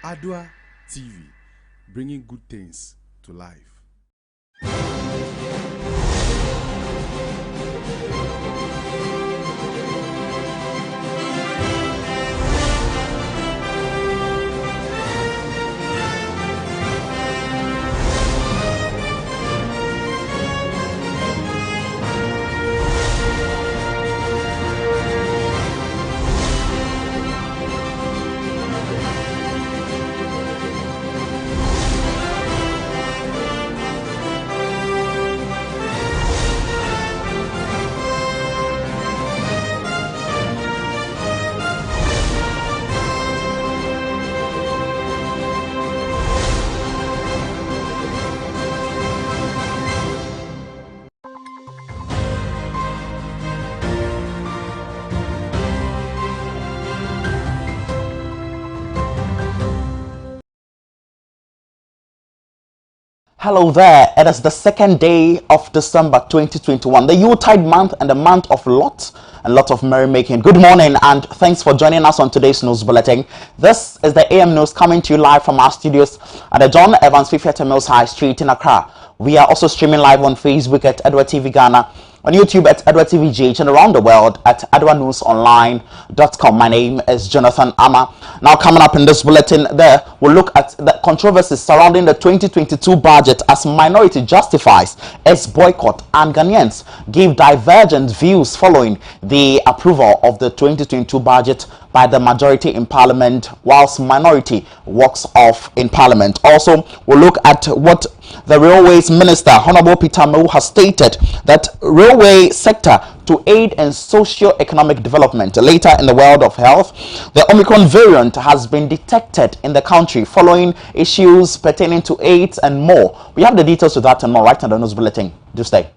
Adoatv, bringing good things to life. Hello there, it is the second day of December 2021, the Yuletide month and the month of lot of merrymaking. Good morning and thanks for joining us on today's news bulletin. This is the AM News coming to you live from our studios at the John Evans 50th Mills High Street in Accra. We are also streaming live on Facebook at Adoatv Ghana, on YouTube at Adoatv GH, and around the world at adoanewsonline.com. My name is Jonathan Ama. Now, coming up in this bulletin, we'll look at the controversies surrounding the 2022 budget as minority justifies its boycott, and Ghanaians give divergent views following the approval of the 2022 budget by the majority in parliament, whilst minority walks off in parliament. Also, we'll look at what the Railways Minister, Honorable Peter Mewu, has stated that railway sector to aid in socio-economic development. Later, in the world of health, the Omicron variant has been detected in the country following issues pertaining to AIDS and more. We have the details to that and more right in the news bulletin. Do stay.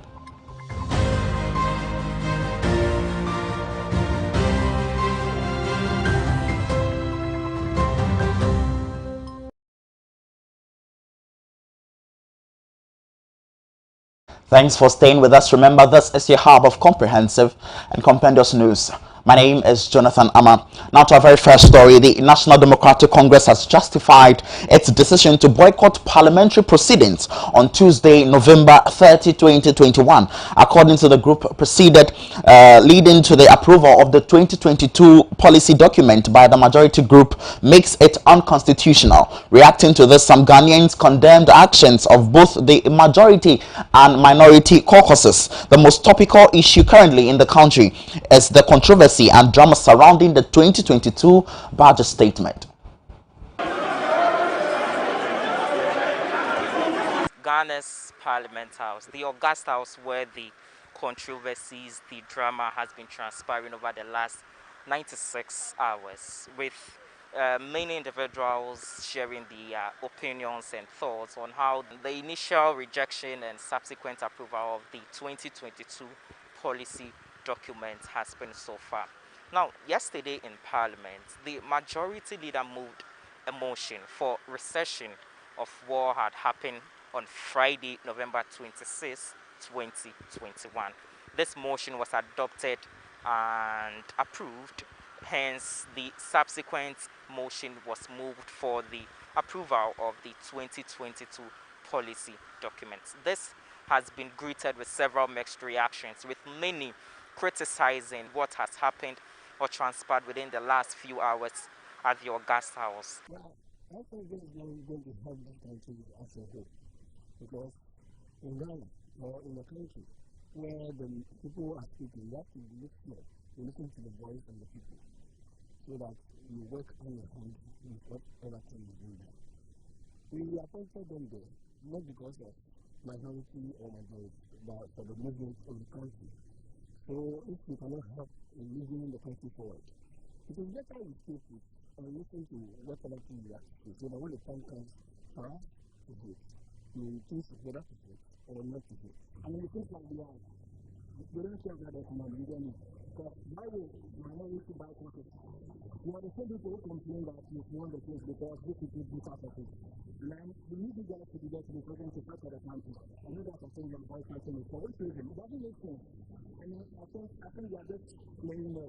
Thanks for staying with us. Remember, this is your hub of comprehensive and compendious news. My name is Jonathan Ama. Now to our very first story. The National Democratic Congress has justified its decision to boycott parliamentary proceedings on Tuesday, November 30, 2021. According to the group, proceeded leading to the approval of the 2022 policy document by the majority group makes it unconstitutional. Reacting to this, some Ghanaians condemned actions of both the majority and minority caucuses. The most topical issue currently in the country is the controversy and drama surrounding the 2022 budget statement. Ghana's Parliament House, the August House, where the controversies, the drama has been transpiring over the last 96 hours, with many individuals sharing their opinions and thoughts on how the initial rejection and subsequent approval of the 2022 policy document has been so far. Now, yesterday in Parliament, the majority leader moved a motion for recession of what had happened on Friday, November 26, 2021. This motion was adopted and approved. Hence, the subsequent motion was moved for the approval of the 2022 policy documents. This has been greeted with several mixed reactions, with many criticizing what has happened or transpired within the last few hours at the August House. Well, I think this is going to help the country as a whole, because in Ghana or in a country where the people are speaking, you have to listen. You listen to the voice of the people so that you work on your hand with whatever thing you do there. We appointed them there, not because of minority or majority, but for the movement of the country. So if we cannot help in moving the country forward, it is better we stay put and listen to whatever thing we have to say. So that when the time comes for us to vote, we choose whether to vote or not to vote. I mean, things like we don't care about the command, we don't need. Because why would minority buy quotas? You are the same people who complain that you won the case because this people do part of it. And we need you guys to be there to be present to fight for the country. I know that's a thing you're boycotting it. For which reason? It doesn't make sense. I mean, I think they are just playing the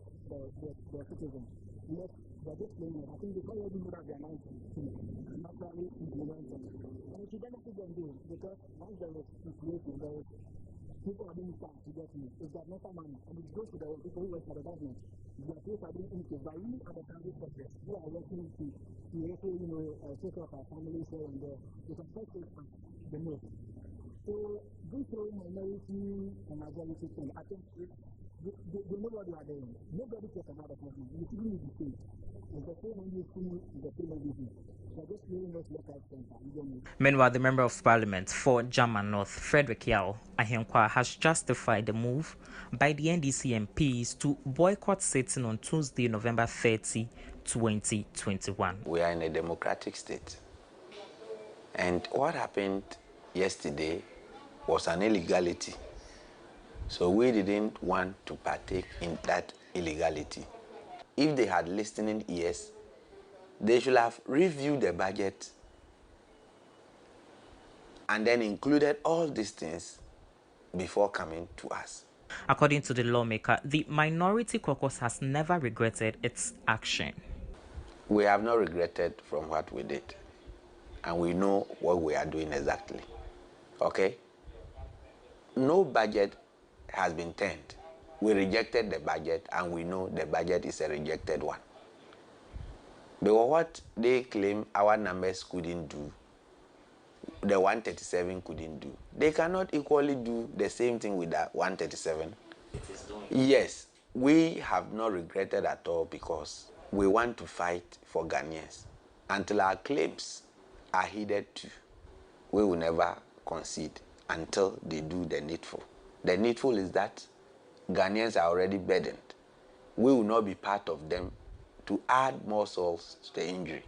citizens. Yes, they're just playing it. I think they already know that they are 19 and naturally implement them. And it should benefit them too, because once there is situation, there is people are being charged to get me. It's got no money. And it goes to the people who work for the government. Their place are being increased. But we are the private sector who are working to also, take care of our families here and there. It affects us the most. So this whole minority and majority thing, I think they know what they are doing. Nobody cares about the country. You shouldn't need to say. It's the same when you see the same everything. Meanwhile, the Member of Parliament for German North, Frederick Yao Ahenkwa, has justified the move by the NDC MPs to boycott sitting on Tuesday, November 30, 2021. We are in a democratic state. And what happened yesterday was an illegality. So we didn't want to partake in that illegality. If they had listening ears, they should have reviewed the budget and then included all these things before coming to us. According to the lawmaker, the minority caucus has never regretted its action. We have not regretted from what we did, and we know what we are doing exactly. Okay? No budget has been turned. We rejected the budget, and we know the budget is a rejected one. But what they claim our numbers couldn't do, the 137 couldn't do. They cannot equally do the same thing with that 137. Yes, we have not regretted at all because we want to fight for Ghanaians. Until our claims are heeded to, we will never concede until they do the needful. The needful is that Ghanaians are already burdened. We will not be part of them to add more souls to the injury.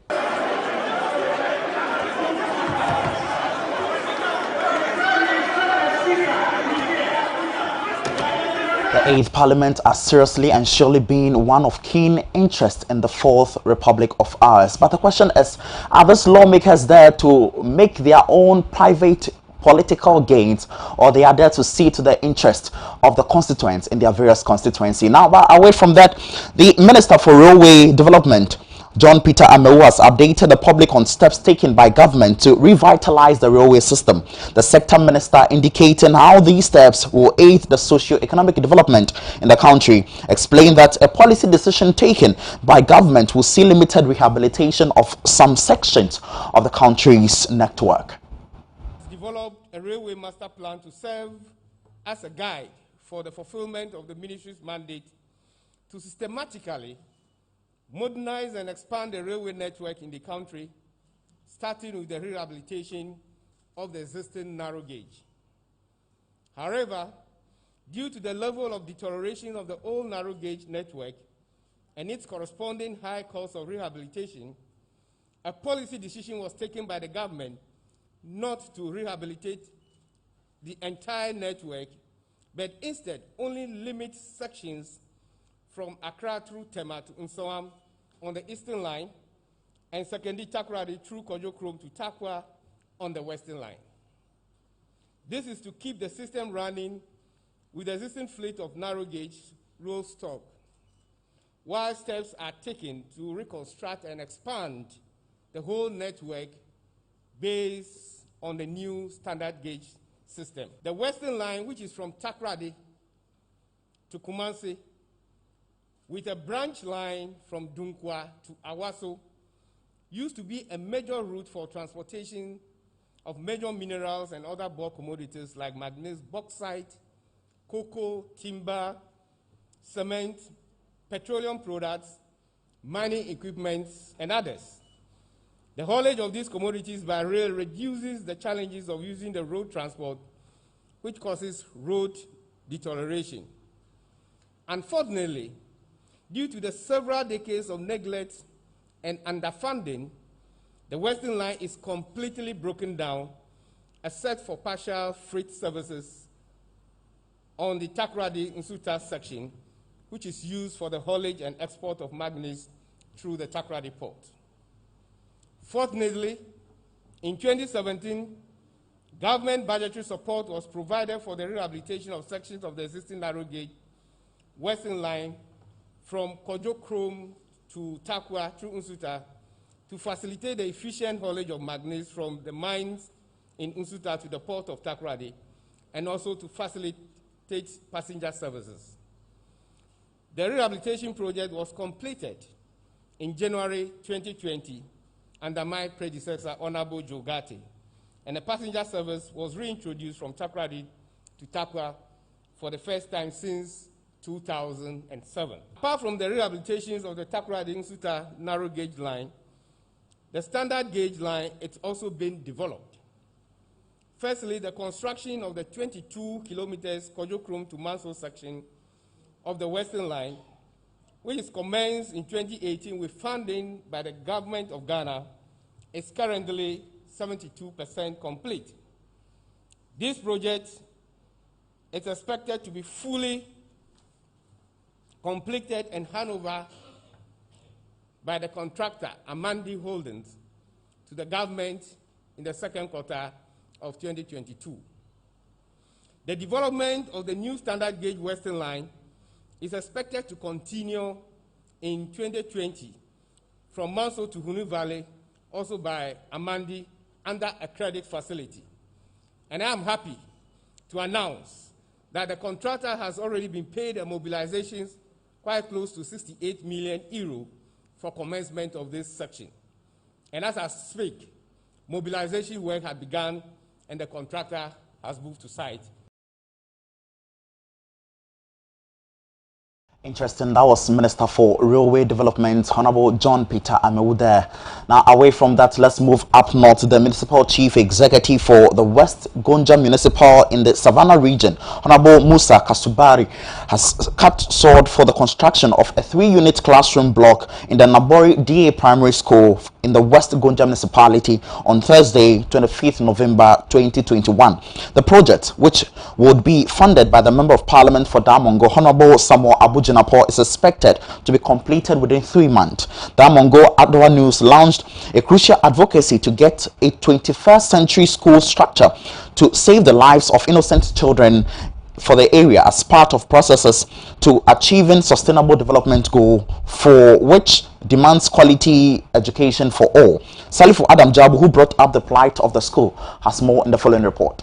The 8th Parliament are seriously and surely being one of keen interest in the 4th Republic of ours. But the question is, are these lawmakers there to make their own private political gains, or they are there to see to the interest of the constituents in their various constituencies? Now, but away from that, the Minister for Railway Development, John Peter Amewu, has updated the public on steps taken by government to revitalize the railway system. The sector minister indicating how these steps will aid the socio-economic development in the country, explained that a policy decision taken by government will see limited rehabilitation of some sections of the country's network. Developed a railway master plan to serve as a guide for the fulfillment of the ministry's mandate to systematically modernize and expand the railway network in the country, starting with the rehabilitation of the existing narrow gauge. However, due to the level of deterioration of the old narrow gauge network and its corresponding high cost of rehabilitation, a policy decision was taken by the government not to rehabilitate the entire network, but instead only limit sections from Accra through Tema to Nsawam on the eastern line, and secondly Takoradi through Kojo Krom to Takwa on the western line. This is to keep the system running with the existing fleet of narrow gauge road stock, while steps are taken to reconstruct and expand the whole network based on the new standard gauge system. The western line, which is from Takoradi to Kumasi, with a branch line from Dunkwa to Awaso, used to be a major route for transportation of major minerals and other bulk commodities like manganese, bauxite, cocoa, timber, cement, petroleum products, mining equipment, and others. The haulage of these commodities by rail reduces the challenges of using the road transport, which causes road deterioration. Unfortunately, due to the several decades of neglect and underfunding, the Western Line is completely broken down, except for partial freight services on the Takoradi-Nsuta section, which is used for the haulage and export of manganese through the Takoradi port. Fortunately, in 2017, government budgetary support was provided for the rehabilitation of sections of the existing narrow gauge Western Line from Kojo Chrome to Takwa through Nsuta to facilitate the efficient haulage of manganese from the mines in Nsuta to the port of Takoradi, and also to facilitate passenger services. The rehabilitation project was completed in January 2020 under my predecessor, Honorable Joe Gatti, and the passenger service was reintroduced from Takoradi to Takwa for the first time since 2007. Apart from the rehabilitations of the Takoradi-Nsuta narrow gauge line, the standard gauge line is also being developed. Firstly, the construction of the 22 kilometers Kojo Chrome to Manso section of the Western Line, which is commenced in 2018 with funding by the government of Ghana, is currently 72% complete. This project is expected to be fully completed and handed over by the contractor, Amandi Holdings, to the government in the second quarter of 2022. The development of the new standard gauge Western Line is expected to continue in 2020 from Manso to Hunu Valley, also by Amandi, under a credit facility. And I am happy to announce that the contractor has already been paid a mobilizations quite close to 68 million euro for commencement of this section. And as I speak, mobilization work has begun and the contractor has moved to site. Interesting. That was Minister for Railway Development, Honorable John Peter Amewu there. Now, away from that, let's move up north. The Municipal Chief Executive for the West Gonja Municipal in the Savannah region, Honorable Musa Kasubari, has cut sword for the construction of a 3-unit classroom block in the Nabori DA Primary School in the West Gonja Municipality on Thursday, 25th November 2021. The project, which would be funded by the Member of Parliament for Damongo, Honorable Samuel Abuja, is expected to be completed within 3 months. Damongo Adoatv News launched a crucial advocacy to get a 21st century school structure to save the lives of innocent children for the area as part of processes to achieving sustainable development goal, for which demands quality education for all. Salifu Adam Jabu, who brought up the plight of the school, has more in the following report.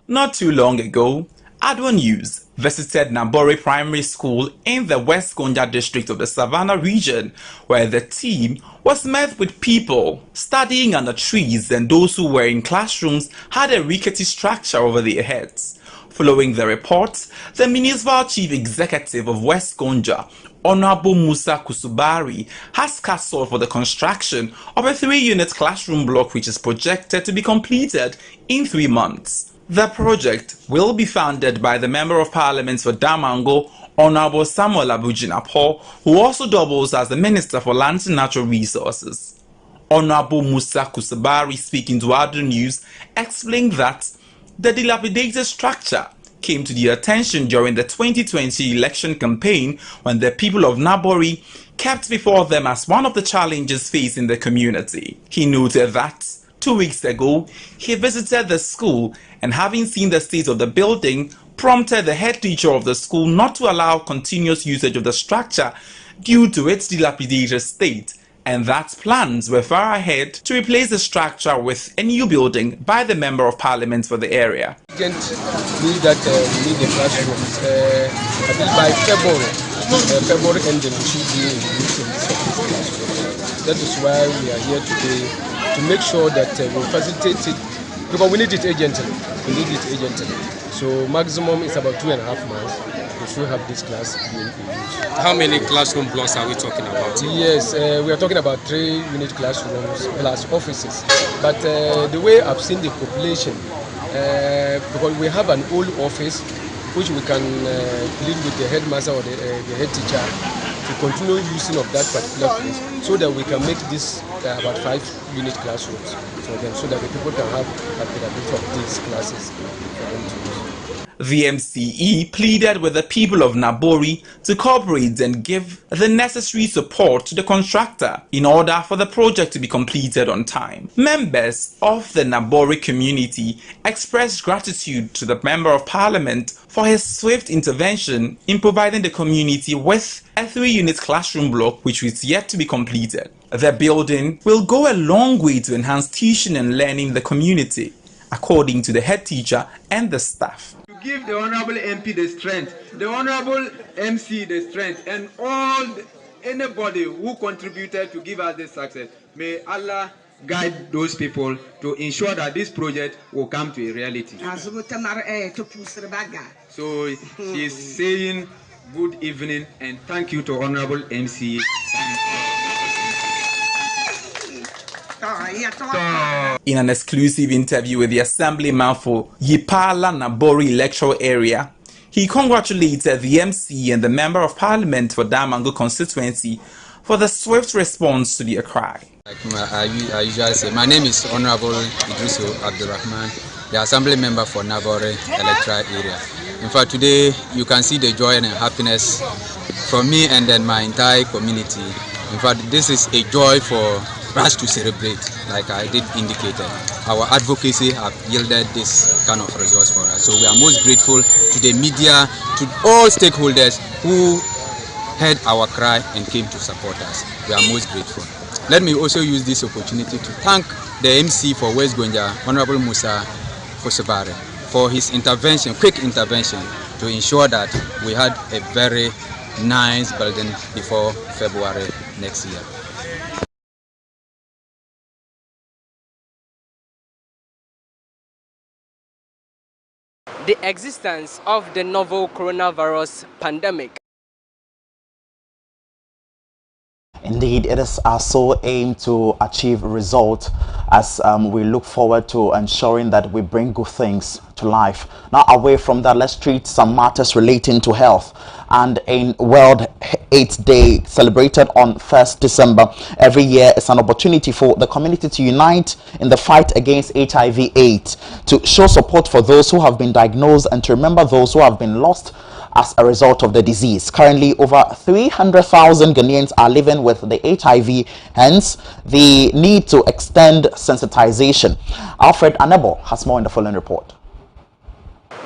Not too long ago, Adoatv News visited Nabori Primary School in the West Gonja district of the Savannah region, where the team was met with people studying under trees, and those who were in classrooms had a rickety structure over their heads. Following the report, the Municipal Chief Executive of West Gonja, Honorable Musa Kasubari, has cut sword for the construction of a 3-unit classroom block which is projected to be completed in 3 months. The project will be funded by the Member of Parliament for Damongo, Honorable Samuel Abuja, who also doubles as the Minister for Lands and Natural Resources. Honorable Musa Kasubari, speaking to Adoatv News, explained that the dilapidated structure came to their attention during the 2020 election campaign, when the people of Nabori kept before them as one of the challenges facing the community. He noted that 2 weeks ago, he visited the school and, having seen the state of the building, prompted the head teacher of the school not to allow continuous usage of the structure due to its dilapidated state, and that plans were far ahead to replace the structure with a new building by the Member of Parliament for the area. Need that we need the classrooms. I think by February ending, we should be in use of this classroom. That is why we are here today to make sure that we facilitate it, because we need it urgently. So maximum is about 2.5 months. We should have this class being used. How many classroom blocks are we talking about? Yes, we are talking about 3 unit classrooms plus offices. But the way I've seen the population, because we have an old office which we can plead with the headmaster or the head teacher to continue using of that particular place, so that we can make this about 5 unit classrooms for them, so that the people can have a bit of these classes for them to use. The MCE pleaded with the people of Nabori to cooperate and give the necessary support to the contractor in order for the project to be completed on time. Members of the Nabori community expressed gratitude to the Member of Parliament for his swift intervention in providing the community with a 3-unit classroom block which is yet to be completed. The building will go a long way to enhance teaching and learning in the community, according to the head teacher and the staff. Give the Honorable MP the strength, the Honorable MC the strength, and anybody who contributed to give us this success. May Allah guide those people to ensure that this project will come to a reality. So she is saying good evening and thank you to Honorable MC. In an exclusive interview with the Assemblyman for Yipala Nabori electoral area, he congratulated the MC and the Member of Parliament for Damango constituency for the swift response to their cry. Like I usually say, my name is Honorable Idrisu Abdurrahman, the Assembly Member for Nabori electoral area. In fact, today you can see the joy and happiness from me and then my entire community. In fact, this is a joy for us to celebrate, like I did indicate. Our advocacy have yielded this kind of results for us. So we are most grateful to the media, to all stakeholders who heard our cry and came to support us. We are most grateful. Let me also use this opportunity to thank the MC for West Gonja, Honorable Musa Kosebare, for his intervention, quick intervention, to ensure that we had a very nice building before February next year. The existence of the novel coronavirus pandemic. Indeed, it is our sole aim to achieve results as we look forward to ensuring that we bring good things to life. Now, away from that, let's treat some matters relating to health. And in World AIDS Day, celebrated on 1st December every year, is an opportunity for the community to unite in the fight against HIV/AIDS, to show support for those who have been diagnosed and to remember those who have been lost as a result of the disease. Currently, over 300,000 Ghanaians are living with the HIV, hence the need to extend sensitization. Alfred Anebo has more in the following report.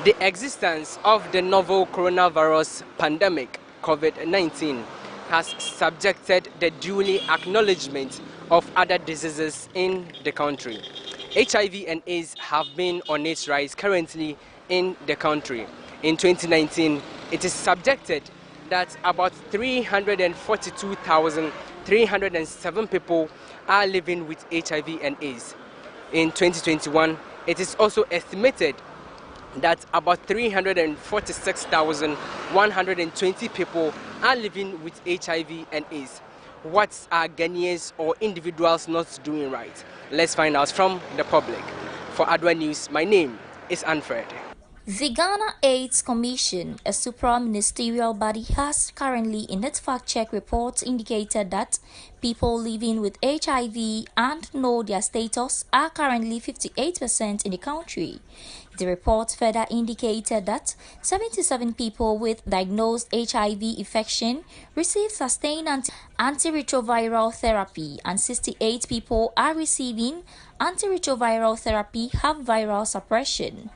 The existence of the novel coronavirus pandemic, COVID-19, has subjected the duly acknowledgement of other diseases in the country. HIV and AIDS have been on its rise currently in the country. In 2019, it is subjected that about 342,307 people are living with HIV and AIDS. In 2021, it is also estimated that about 346,120 people are living with HIV and AIDS. What are Ghanaians or individuals not doing right? Let's find out from the public. For Adwa News, my name is Alfred. The Ghana AIDS Commission, a supra-ministerial body, has currently in its fact-check reports indicated that people living with HIV and know their status are currently 58% in the country. The report further indicated that 77 people with diagnosed HIV infection receive sustained antiretroviral therapy and 68 people are receiving antiretroviral therapy have viral suppression.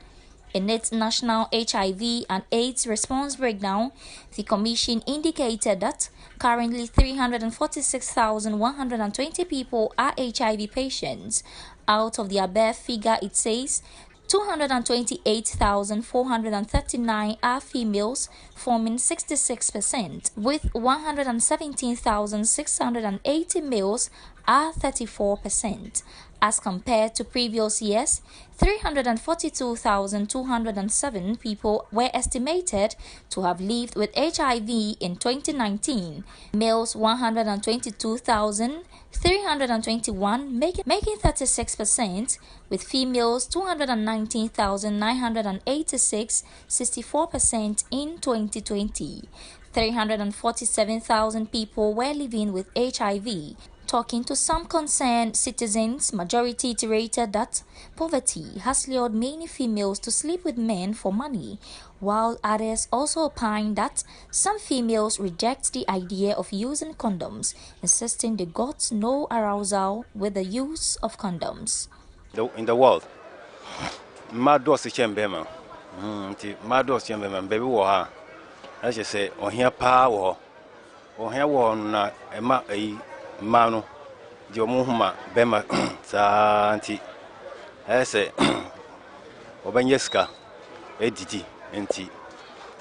In its national HIV and AIDS response breakdown, the Commission indicated that currently 346,120 people are HIV patients. Out of the above figure, it says 228,439 are females, forming 66%, with 117,680 males are 34%. As compared to previous years, 342,207 people were estimated to have lived with HIV in 2019. Males 122,321, making 36%, with females 219,986, 64% in 2020. 347,000 people were living with HIV. Talking to some concerned citizens, majority iterated that poverty has lured many females to sleep with men for money, while others also opined that some females reject the idea of using condoms, insisting they got no arousal with the use of condoms. In the world, mad doors chamber, mad doors chamber, baby war. As you say, on here power, on here one a manu, Jomuhuma, Bema, Santi. I say, Obanyeska, Editi, and tea.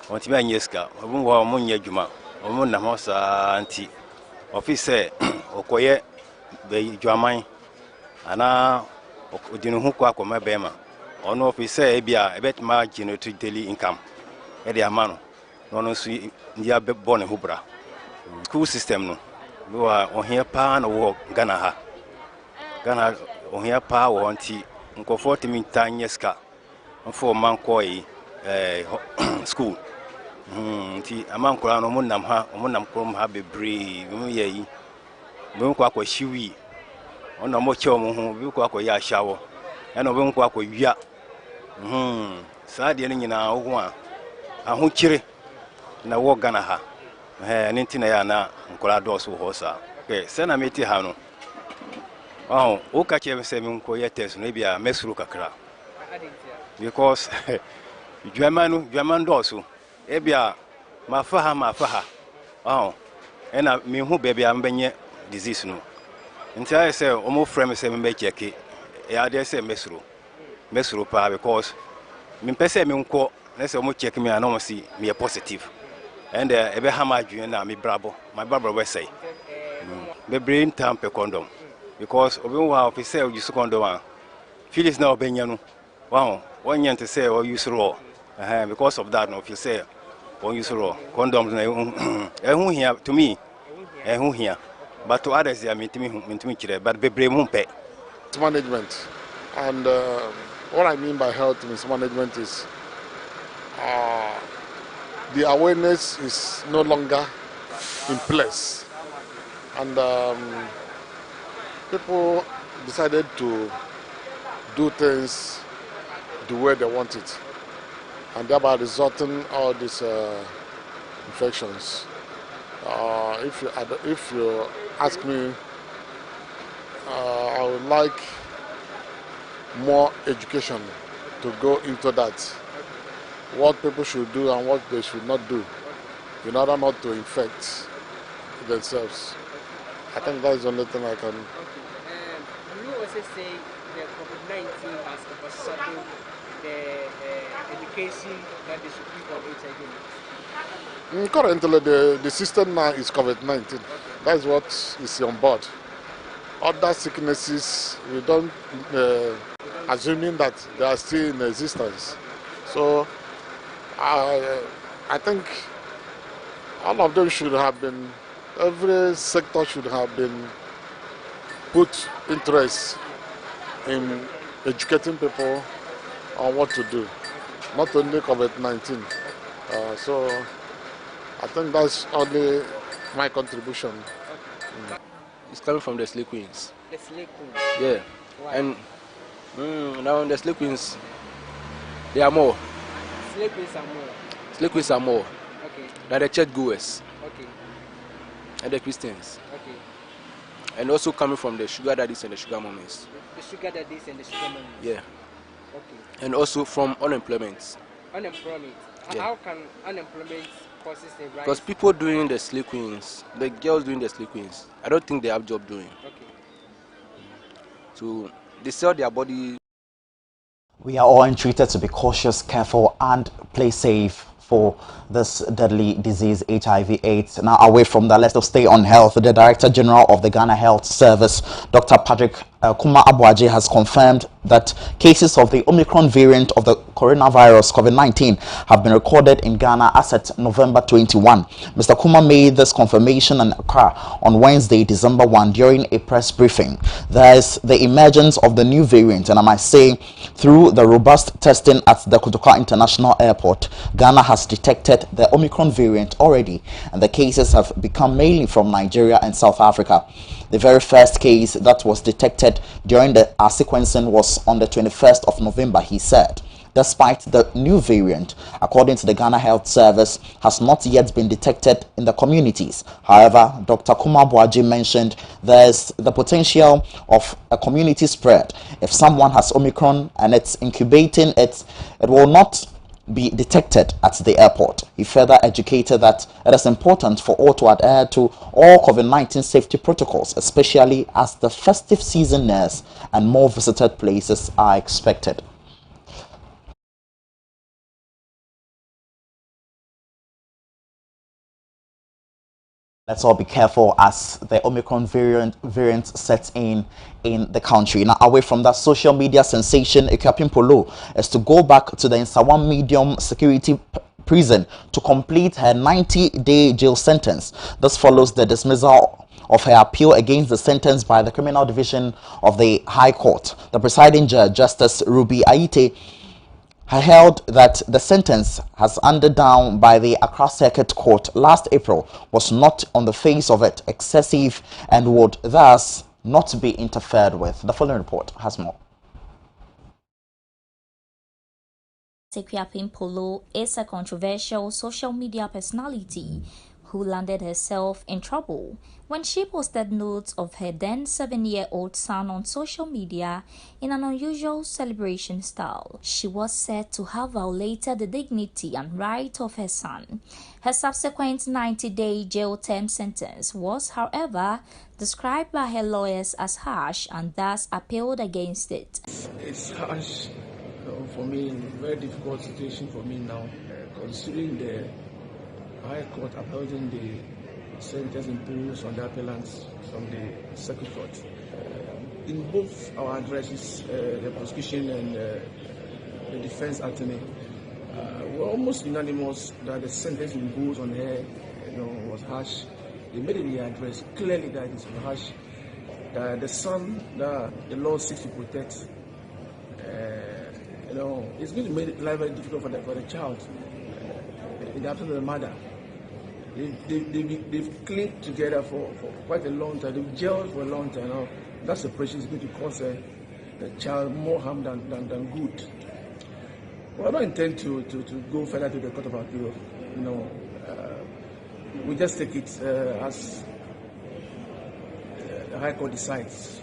Ontimanyeska, Omunwa Munya Juma, Omuna Mosa, Anti, Officer, Okoye, the Jamai, Ana, Dinuhukwa, my Bema, or no officer, Ebia, a bet margin to daily income, Eddie Amano. No sweet India born in Hubra. School system no. We are on here pan or Ghana. Ghana on here power on tea. Uncle 40 min tanyeska. And 4 man koi school. Tea a man crown on Munam ha, Munam Crom have a brave. Ye Bunquako shiwi. On a mocho who will ya shower. And a Bunquako ya. Sad in our one. And who chiri. Na wo Ghana ha nintina ya na nkola dosu hosa sena meti ha no o ka che se mi nko yetes no bia mesuru kakra because German dosu e bia mafaha ena mi hu bebia ambenye disease no nti I say omo frame se me check e ade se mesuru pa because mi pese mi nko na se omo check me na see me positive. And ebe hama na mi brabo my brother we say be brain tampe condom because obi wa officer use condom Phyllis na obenya no wow one yen to say or use raw because of that no if you say or use raw condoms na ehun here to me ehun here but to others they are mentimi kire but be brain mumpe management. And what I mean by health mismanagement is the awareness is no longer in place, and people decided to do things the way they want it, and thereby resulting all these infections. If you ask me, I would like more education to go into that. What people should do and what they should not do in order not to infect themselves. I think that is the only thing I can. You also say that COVID-19 has overshadowed the education that they should give on HIV. Currently, the system now is COVID-19. That is what is on board. Other sicknesses, we don't assuming that they are still in existence. So I think all of them should have been, every sector should have been put interest in educating people on what to do, not only COVID-19. So I think that's only my contribution. It's coming from the Slay Queens. The Slay Queens? Yeah. Why? And now the Slay Queens, they are more. Slay Queens are more? Slay Queens are more. Okay. Than the church goers. Okay. And the Christians. Okay. And also coming from the sugar daddies and the sugar mummies. The sugar daddies and the sugar mummies? Yeah. Okay. And also from unemployment. Unemployment? Yeah. How can unemployment causes a rise? Because people doing the Slay Queens, the girls doing the Slay Queens, I don't think they have job doing. Okay. So they sell their body. We are all entreated to be cautious, careful, and play safe for this deadly disease, HIV/AIDS. Now, away from that, let's stay on health. The Director General of the Ghana Health Service, Dr. Patrick Kuma Abuaje has confirmed that cases of the Omicron variant of the coronavirus COVID-19 have been recorded in Ghana as at November 21. Mr. Kuma made this confirmation in Accra on Wednesday, December 1 during a press briefing. There is the emergence of the new variant, and I might say through the robust testing at the Kotoka International Airport, Ghana has detected the Omicron variant already, and the cases have become mainly from Nigeria and South Africa. The very first case that was detected during our sequencing was on the 21st of November, he said. Despite the new variant, according to the Ghana Health Service, has not yet been detected in the communities. However, Dr. Kuma Abuaje mentioned there's the potential of a community spread. If someone has Omicron and it's incubating, it will not be detected at the airport. He further educated that it is important for all to adhere to all COVID-19 safety protocols, especially as the festive season nears and more visited places are expected. Let's all be careful as the Omicron variant sets in the country. Now, away from that social media sensation, Ekuapin Polo is to go back to the Nsawam medium security prison to complete her 90-day jail sentence. This follows the dismissal of her appeal against the sentence by the Criminal Division of the High Court. The presiding judge, Justice Ruby Aite, held that the sentence as handed down by the Accra Circuit Court last April was not on the face of it excessive and would thus not be interfered with. The following report has more. Ekuapin Polo is a controversial social media personality who landed herself in trouble when she posted notes of her then 7-year-old son on social media in an unusual celebration style. She was said to have violated the dignity and right of her son. Her subsequent 90-day jail term sentence was, however, described by her lawyers as harsh and thus appealed against it. It's harsh for me, very difficult situation for me now, considering the High Court upholding the sentence imposed on the appellants from the Circuit Court. In both our addresses, the prosecution and the defense attorney were almost unanimous that the sentence imposed on her, was harsh. They made it in the address clearly that it was harsh. That the son that the law seeks to protect, it's going to make life very difficult for the child in the absence of the mother. They've clinged together for quite a long time. They've jailed for a long time now. That separation is going to cause the child more harm than good. Well, I don't intend to go further to the Court of Appeal. We just take it as the High Court decides.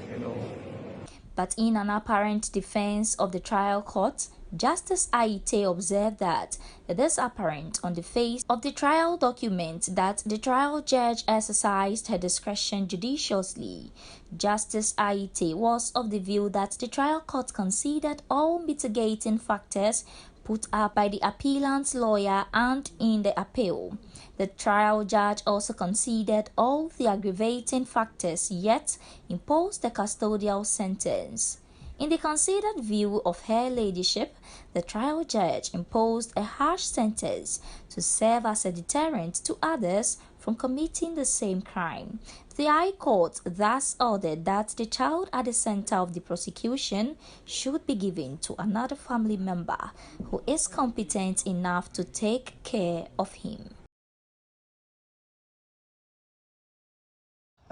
But in an apparent defense of the trial court, Justice Aite observed that it is apparent on the face of the trial document that the trial judge exercised her discretion judiciously. Justice Aite was of the view that the trial court considered all mitigating factors put up by the appellant's lawyer and in the appeal. The trial judge also considered all the aggravating factors, yet imposed the custodial sentence. In the considered view of Her Ladyship, the trial judge imposed a harsh sentence to serve as a deterrent to others from committing the same crime. The High Court thus ordered that the child at the center of the prosecution should be given to another family member who is competent enough to take care of him.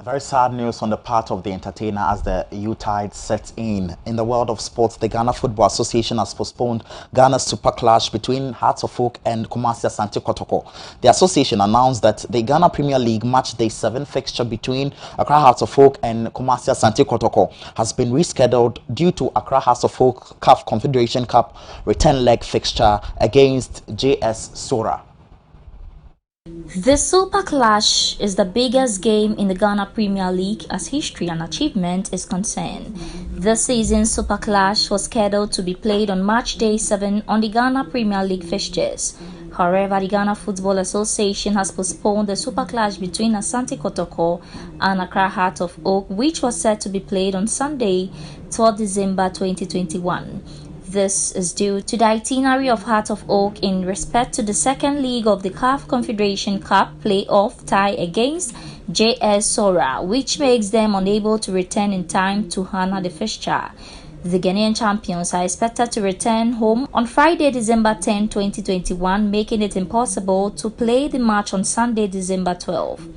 Very sad news on the part of the entertainer as the Yuletide sets in. In the world of sports, the Ghana Football Association has postponed Ghana's super clash between Hearts of Oak and Kumasi Asante Kotoko. The association announced that the Ghana Premier League Match Day 7 fixture between Accra Hearts of Oak and Kumasi Asante Kotoko has been rescheduled due to Accra Hearts of Oak CAF Confederation Cup return leg fixture against JS Sora. The Super Clash is the biggest game in the Ghana Premier League as history and achievement is concerned. This season's Super Clash was scheduled to be played on Match Day 7 on the Ghana Premier League fixtures. However, the Ghana Football Association has postponed the super clash between Asante Kotoko and Accra Heart of Oak, which was set to be played on Sunday, 12 December 2021. This is due to the itinerary of Heart of Oak in respect to the second leg of the CAF Confederation Cup playoff tie against JS Sora, which makes them unable to return in time to honor the fixture. The Ghanaian champions are expected to return home on Friday, December 10, 2021, making it impossible to play the match on Sunday, December 12.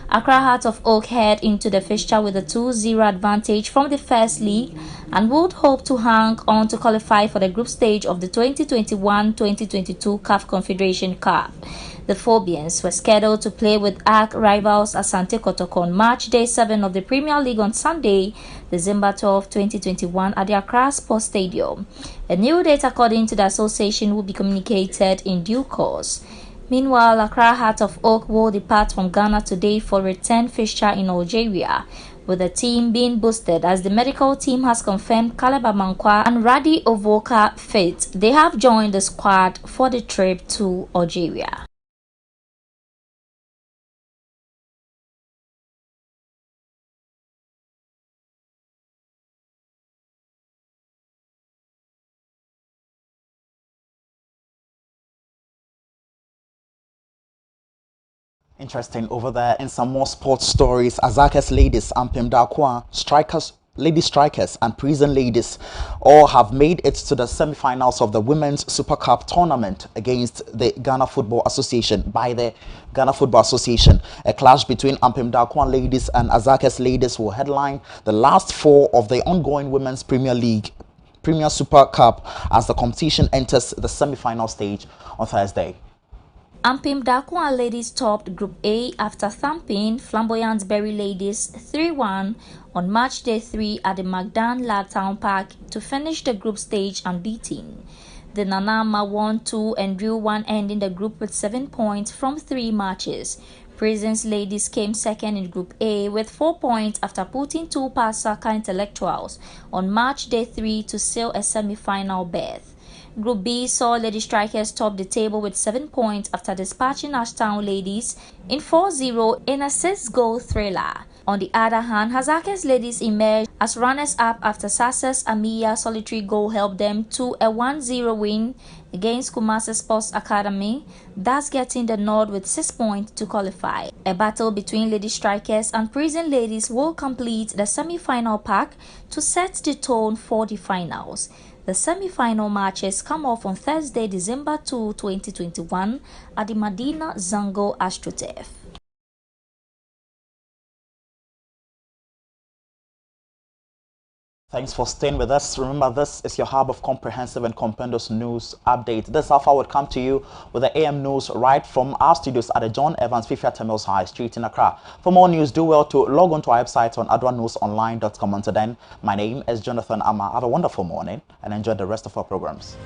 Accra Heart of Oak head into the fixture with a 2-0 advantage from the first league and would hope to hang on to qualify for the group stage of the 2021-2022 CAF Confederation Cup. The Phobians were scheduled to play with arch rivals Asante Kotoko on March Day 7 of the Premier League on Sunday, December 12, 2021 at the Accra Sports Stadium. A new date according to the association will be communicated in due course. Meanwhile, Accra Heart of Oak will depart from Ghana today for return fixture in Algeria, with the team being boosted as the medical team has confirmed Caleb Amankwa and Radi Ovoka fit. They have joined the squad for the trip to Algeria. Interesting over there. In some more sports stories, Azakes ladies, Ampem Dakwa strikers, lady strikers and prison ladies all have made it to the semi-finals of the Women's Super Cup tournament against the Ghana Football Association by the Ghana Football Association. A clash between Ampem Dakwa ladies and Azakes ladies will headline the last four of the ongoing Women's Premier Super Cup as the competition enters the semi-final stage on Thursday. Ampem Dakwa ladies topped Group A after thumping Flamboyant Berry ladies 3-1 on March Day 3 at the Magdan La Town Park to finish the group stage unbeaten. The Nanama won 2 and drew 1, ending the group with 7 points from 3 matches. Prisons ladies came second in Group A with 4 points after putting 2 Pasaka intellectuals on March Day 3 to seal a semi-final berth. Group B saw Lady Strikers top the table with 7 points after dispatching Ashtown ladies in 4-0 in a 6-goal thriller. On the other hand, Hazakes ladies emerged as runners-up after Sassa's Amiya solitary goal helped them to a 1-0 win against Kumasi Sports Academy, thus getting the nod with 6 points to qualify. A battle between Lady Strikers and Prison Ladies will complete the semi-final pack to set the tone for the finals. The semi-final matches come off on Thursday, December 2, 2021 at the Medina Zango Adoatv. Thanks for staying with us. Remember, this is your hub of comprehensive and compendous news update. This Alpha would come to you with the AM news right from our studios at the John Evans Fifia Mills High Street in Accra. For more news, do well to log on to our website on adoanewsonline.com. Until then, my name is Jonathan Amma. Have a wonderful morning and enjoy the rest of our programs.